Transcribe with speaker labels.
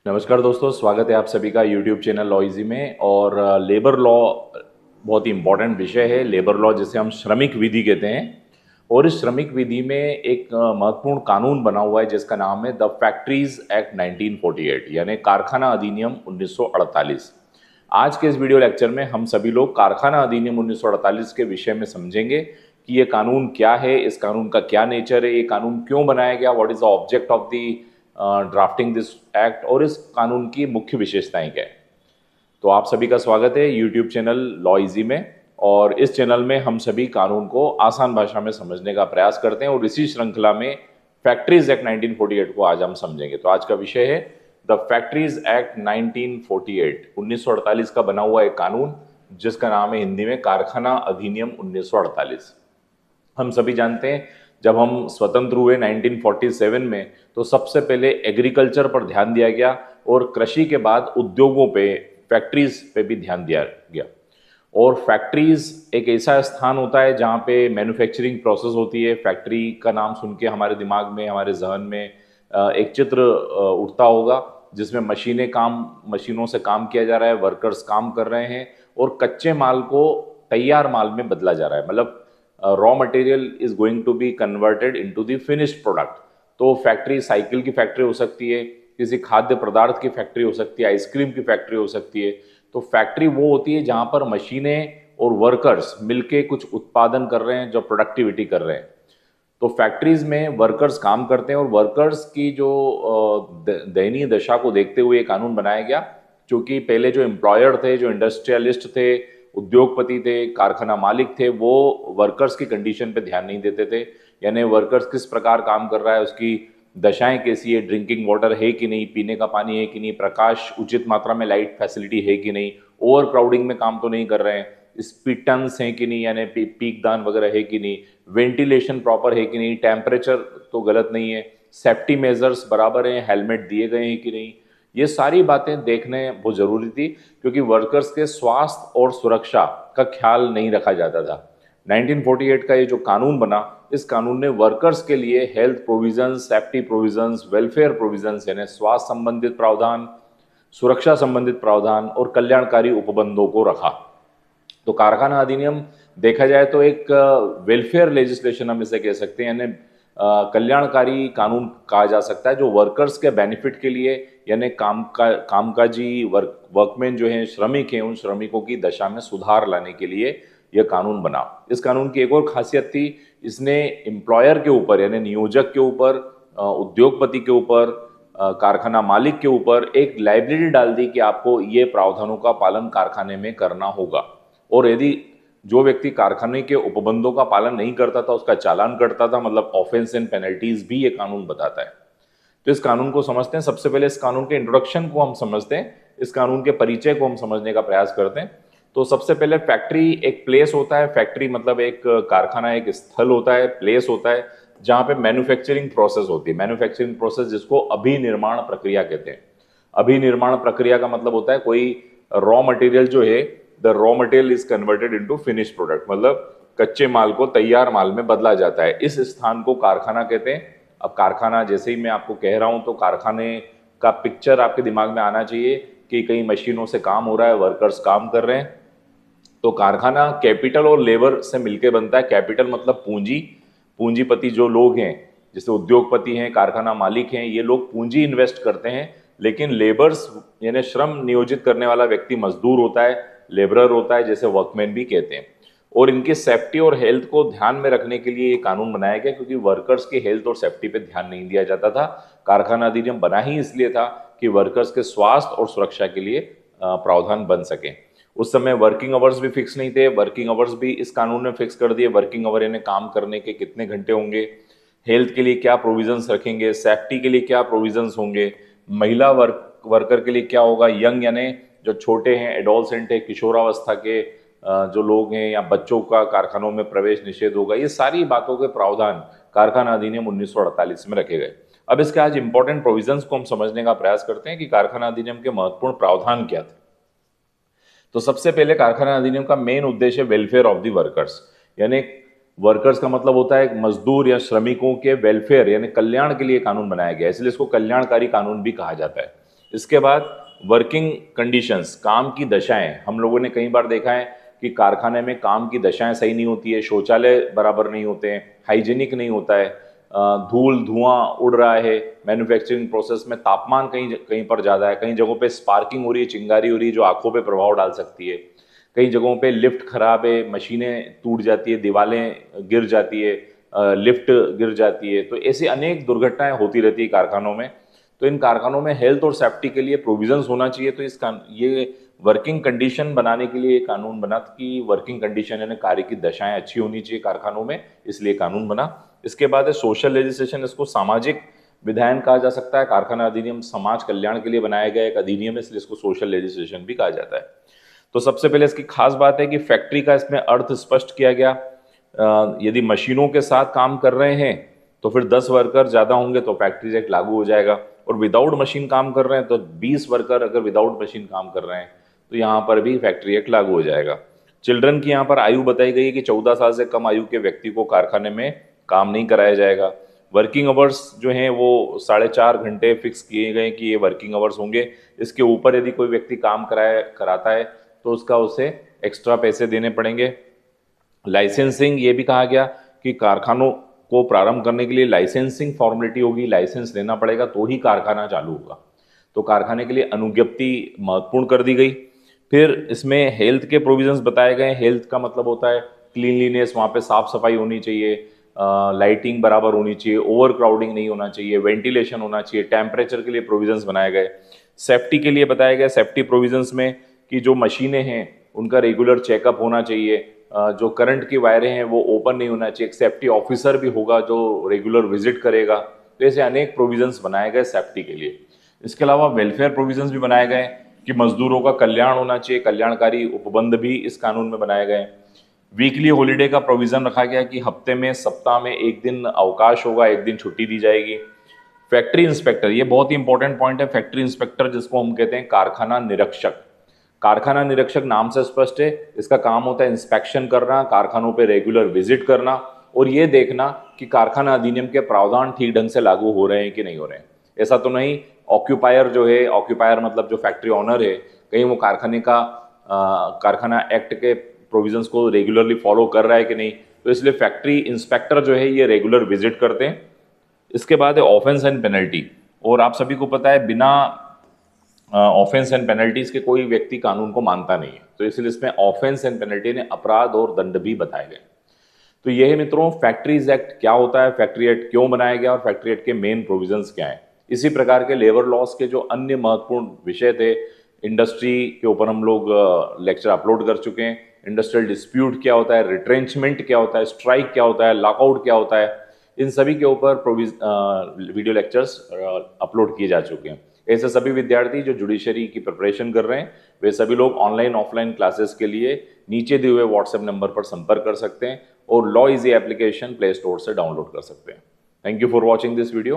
Speaker 1: नमस्कार दोस्तों, स्वागत है आप सभी का यूट्यूब चैनल लॉइजी में। और लेबर लॉ बहुत ही इम्पोर्टेंट विषय है। लेबर लॉ जिसे हम श्रमिक विधि कहते हैं, और इस श्रमिक विधि में एक महत्वपूर्ण कानून बना हुआ है जिसका नाम है द फैक्ट्रीज एक्ट 1948, यानी कारखाना अधिनियम 1948। आज के इस वीडियो लेक्चर में हम सभी लोग कारखाना अधिनियम 1948 के विषय में समझेंगे कि ये कानून क्या है, इस कानून का क्या नेचर है, ये कानून क्यों बनाया गया, what is the object of the drafting this act, और इस कानून की मुख्य विशेषताएं क्या है। तो आप सभी का स्वागत है यूट्यूब चैनल लॉ इजी में। और इस चैनल में हम सभी कानून को आसान भाषा में समझने का प्रयास करते हैं, और इसी श्रृंखला में फैक्ट्रीज एक्ट 1948 को आज हम समझेंगे। तो आज का विषय है द फैक्ट्रीज एक्ट 1948, 1948 का बना हुआ एक कानून जिसका नाम है हिंदी में कारखाना अधिनियम 1948। हम सभी जानते हैं जब हम स्वतंत्र हुए 1947 में, तो सबसे पहले एग्रीकल्चर पर ध्यान दिया गया और कृषि के बाद उद्योगों पे, फैक्ट्रीज पे भी ध्यान दिया गया। और फैक्ट्रीज एक ऐसा स्थान होता है जहाँ पे मैन्युफैक्चरिंग प्रोसेस होती है। फैक्ट्री का नाम सुन के हमारे दिमाग में, हमारे जहन में एक चित्र उठता होगा जिसमें मशीनों से काम किया जा रहा है, वर्कर्स काम कर रहे हैं और कच्चे माल को तैयार माल में बदला जा रहा है। मतलब raw material is going to be converted into the finished product. तो फैक्ट्री साइकिल की फैक्ट्री हो सकती है, किसी खाद्य पदार्थ की फैक्ट्री हो सकती है, आइसक्रीम की फैक्ट्री हो सकती है। तो फैक्ट्री वो होती है जहां पर मशीनें और वर्कर्स मिलके कुछ उत्पादन कर रहे हैं, जो प्रोडक्टिविटी कर रहे हैं। तो फैक्ट्रीज में वर्कर्स काम करते हैं, और वर्कर्स की जो दयनीय दशा को देखते हुए ये कानून बनाया गया। क्योंकि पहले जो एम्प्लॉयर थे, जो इंडस्ट्रियलिस्ट थे, उद्योगपति थे, कारखाना मालिक थे, वो वर्कर्स की कंडीशन पे ध्यान नहीं देते थे। यानी वर्कर्स किस प्रकार काम कर रहा है, उसकी दशाएं कैसी है, ड्रिंकिंग वाटर है कि नहीं, पीने का पानी है कि नहीं, प्रकाश उचित मात्रा में, लाइट फैसिलिटी है कि नहीं, ओवर क्राउडिंग में काम तो नहीं कर रहे हैं, स्पीटन्स हैं कि नहीं, यानी पीक दान वगैरह है कि नहीं, वेंटिलेशन प्रॉपर है कि नहीं, टेम्परेचर तो गलत नहीं है, सेफ्टी मेजर्स बराबर हैं, हेलमेट दिए गए हैं कि नहीं। ये सारी बातें देखने बहुत जरूरी थी, क्योंकि वर्कर्स के स्वास्थ्य और सुरक्षा का ख्याल नहीं रखा जाता था। 1948 का ये जो कानून बना, इस कानून ने वर्कर्स के लिए health provisions, safety provisions, welfare provisions, यानी स्वास्थ्य संबंधित प्रावधान, सुरक्षा संबंधित प्रावधान और कल्याणकारी उपबंधों को रखा। तो कारखाना अधिनियम देखा जाए तो एक वेलफेयर लेजिस्लेशन हम इसे कह सकते हैं, यानी कल्याणकारी कानून कहा जा सकता है, जो वर्कर्स के बेनिफिट के लिए, यानी कामकाजी वर्कमैन जो हैं, श्रमिक हैं, उन श्रमिकों की दशा में सुधार लाने के लिए यह कानून बना। इस कानून की एक और खासियत थी, इसने एम्प्लॉयर के ऊपर, यानी नियोजक के ऊपर, उद्योगपति के ऊपर, कारखाना मालिक के ऊपर एक लाइबिलिटी डाल दी कि आपको ये प्रावधानों का पालन कारखाने में करना होगा। और यदि जो व्यक्ति कारखाने के उपबंधों का पालन नहीं करता था, उसका चालान कटता था। मतलब ऑफेंस एंड पेनल्टीज भी ये कानून बताता है। तो इस कानून को समझते हैं। सबसे पहले इस कानून के इंट्रोडक्शन को हम समझते हैं, इस कानून के परिचय को हम समझने का प्रयास करते हैं। तो सबसे पहले फैक्ट्री एक प्लेस होता है। फैक्ट्री मतलब एक कारखाना एक स्थल होता है, प्लेस होता है जहां पे मैन्युफैक्चरिंग प्रोसेस होती है। मैन्युफैक्चरिंग प्रोसेस जिसको अभिनिर्माण प्रक्रिया कहते हैं। अभिनिर्माण प्रक्रिया का मतलब होता है कोई रॉ मटेरियल जो है, the raw material is converted into finished product, मतलब कच्चे माल को तैयार माल में बदला जाता है। इस स्थान को कारखाना कहते हैं। अब कारखाना जैसे ही मैं आपको कह रहा हूं, तो कारखाने का पिक्चर आपके दिमाग में आना चाहिए कि कई मशीनों से काम हो रहा है, वर्कर्स काम कर रहे हैं। तो कारखाना कैपिटल और लेबर से मिलकर बनता है। कैपिटल मतलब पूंजी, पूंजीपति जो लोग हैं, जैसे उद्योगपति हैं, कारखाना मालिक हैं, ये लोग पूंजी इन्वेस्ट करते हैं। लेकिन लेबर्स यानी श्रम नियोजित करने वाला व्यक्ति मजदूर होता है, लेबरर होता है, जैसे वर्कमैन भी कहते हैं। और इनकी सेफ्टी और हेल्थ को ध्यान में रखने के लिए ये कानून बनाया गया, क्योंकि वर्कर्स की हेल्थ और सेफ्टी पे ध्यान नहीं दिया जाता था। कारखाना अधिनियम बना ही इसलिए था कि वर्कर्स के स्वास्थ्य और सुरक्षा के लिए प्रावधान बन सके। उस समय वर्किंग आवर्स भी फिक्स नहीं थे, वर्किंग आवर्स भी इस कानून ने फिक्स कर दिए। वर्किंग आवर यानी काम करने के कितने घंटे होंगे, हेल्थ के लिए क्या प्रोविजंस रखेंगे, सेफ्टी के लिए क्या प्रोविजंस होंगे, महिला वर्कर के लिए क्या होगा, यंग यानी जो छोटे हैं, एडोलसेंट है, किशोरावस्था के जो लोग हैं, या बच्चों का कारखानों में प्रवेश निषेध होगा। ये सारी बातों के प्रावधान कारखाना अधिनियम 1948 में रखे गए। अब इसके आज इंपॉर्टेंट प्रोविजंस को हम समझने का प्रयास करते हैं कि कारखाना अधिनियम के महत्वपूर्ण प्रावधान क्या थे। तो सबसे पहले कारखाना अधिनियम का मेन उद्देश्य वेलफेयर ऑफ द वर्कर्स, यानी वर्कर्स का मतलब होता है मजदूर या श्रमिकों के वेलफेयर यानी कल्याण के लिए कानून बनाया गया, इसलिए इसको कल्याणकारी कानून भी कहा जाता है। इसके बाद वर्किंग कंडीशंस, काम की दशाएं। हम लोगों ने कई बार देखा है कि कारखाने में काम की दशाएं सही नहीं होती है, शौचालय बराबर नहीं होते हैं, हाइजीनिक नहीं होता है, धूल धुआं उड़ रहा है, मैन्युफैक्चरिंग प्रोसेस में तापमान कहीं कहीं पर ज़्यादा है, कई जगहों पे स्पार्किंग हो रही है, चिंगारी हो रही है जो आंखों पे प्रभाव डाल सकती है, कई जगहों पे लिफ्ट खराब है, मशीनें टूट जाती है, दीवारें गिर जाती है, लिफ्ट गिर जाती है। तो ऐसी अनेक दुर्घटनाएं होती रहती है कारखानों में। तो इन कारखानों में हेल्थ और सेफ्टी के लिए प्रोविजंस होना चाहिए। तो ये वर्किंग कंडीशन बनाने के लिए कानून बना कि वर्किंग कंडीशन यानी कार्य की दशाएं अच्छी होनी चाहिए कारखानों में, इसलिए कानून बना। इसके बाद है सोशल लेजिस्लेशन, इसको सामाजिक विधायन कहा जा सकता है। कारखाना अधिनियम समाज कल्याण के लिए बनाया गया एक अधिनियम है, इसलिए इसको सोशल लेजिस्लेशन भी कहा जाता है। तो सबसे पहले इसकी खास बात है कि फैक्ट्री का इसमें अर्थ स्पष्ट किया गया। यदि मशीनों के साथ काम कर रहे हैं तो फिर 10 वर्कर ज़्यादा होंगे तो फैक्ट्रीज एक्ट लागू हो जाएगा, और विदाउट मशीन काम कर रहे हैं तो 20 वर्कर अगर विदाउट मशीन काम कर रहे हैं तो यहाँ पर भी फैक्ट्री एक्ट लागू हो जाएगा। चिल्ड्रन की यहाँ पर आयु बताई गई है कि 14 साल से कम आयु के व्यक्ति को कारखाने में काम नहीं कराया जाएगा। वर्किंग आवर्स जो हैं वो 4.5 घंटे फिक्स किए गए कि ये वर्किंग आवर्स होंगे। इसके ऊपर यदि कोई व्यक्ति काम कराता है तो उसे एक्स्ट्रा पैसे देने पड़ेंगे। लाइसेंसिंग, ये भी कहा गया कि कारखानों को प्रारंभ करने के लिए लाइसेंसिंग फॉर्मेलिटी होगी, लाइसेंस लेना पड़ेगा तो ही कारखाना चालू होगा। तो कारखाने के लिए अनुज्ञप्ति महत्वपूर्ण कर दी गई। फिर इसमें हेल्थ के प्रोविजंस बताए गए। हेल्थ का मतलब होता है क्लीनलीनेस, वहाँ पे साफ सफाई होनी चाहिए, लाइटिंग बराबर होनी चाहिए, ओवर क्राउडिंग नहीं होना चाहिए, वेंटिलेशन होना चाहिए, टेम्परेचर के लिए प्रोविजंस बनाए गए। सेफ्टी के लिए बताया गया सेफ्टी प्रोविजंस में कि जो मशीनें हैं उनका रेगुलर चेकअप होना चाहिए, जो करंट की वायरें हैं वो ओपन नहीं होना चाहिए, एक सेफ्टी ऑफिसर भी होगा जो रेगुलर विजिट करेगा। तो ऐसे अनेक प्रोविजंस बनाए गए सेफ्टी के लिए। इसके अलावा वेलफेयर प्रोविजंस भी बनाए गए कि मजदूरों का कल्याण होना चाहिए, कल्याणकारी उपबंध भी इस कानून में बनाए गए। वीकली हॉलीडे का प्रोविजन रखा गया कि हफ्ते में सप्ताह में एक दिन अवकाश होगा, एक दिन छुट्टी दी जाएगी। फैक्ट्री इंस्पेक्टर, ये बहुत ही इंपॉर्टेंट पॉइंट है। फैक्ट्री इंस्पेक्टर जिसको हम कहते हैं कारखाना निरीक्षक। कारखाना निरीक्षक नाम से स्पष्ट है, इसका काम होता है इंस्पेक्शन करना, कारखानों पे रेगुलर विजिट करना और ये देखना कि कारखाना अधिनियम के प्रावधान ठीक ढंग से लागू हो रहे हैं कि नहीं हो रहे हैं। ऐसा तो नहीं ऑक्यूपायर जो है, ऑक्यूपायर मतलब जो फैक्ट्री ऑनर है, कहीं वो कारखाना एक्ट के प्रोविजंस को रेगुलरली फॉलो कर रहा है कि नहीं। तो इसलिए फैक्ट्री इंस्पेक्टर जो है ये रेगुलर विजिट करते हैं। इसके बाद है ऑफेंस एंड पेनल्टी, और आप सभी को पता है बिना ऑफेंस एंड पेनल्टीज के कोई व्यक्ति कानून को मानता नहीं है। तो इसलिए इसमें ऑफेंस एंड पेनल्टी ने अपराध और दंड भी बताए गए। तो यह है मित्रों फैक्ट्रीज एक्ट क्या होता है, फैक्ट्री एक्ट क्यों बनाया गया और फैक्ट्री एक्ट के मेन प्रोविजंस क्या हैं। इसी प्रकार के लेबर लॉस के जो अन्य महत्वपूर्ण विषय थे, इंडस्ट्री के ऊपर हम लोग लेक्चर अपलोड कर चुके हैं। इंडस्ट्रियल डिस्प्यूट क्या होता है, रिट्रेंचमेंट क्या होता है, स्ट्राइक क्या होता है, लॉकआउट क्या होता है, इन सभी के ऊपर वीडियो लेक्चर्स अपलोड किए जा चुके हैं। ऐसे सभी विद्यार्थी जो जुडिशरी की प्रिपरेशन कर रहे हैं वे सभी लोग ऑनलाइन ऑफलाइन क्लासेस के लिए नीचे दिए हुए व्हाट्सएप नंबर पर संपर्क कर सकते हैं और law easy application play store से डाउनलोड कर सकते हैं। Thank you for watching this video.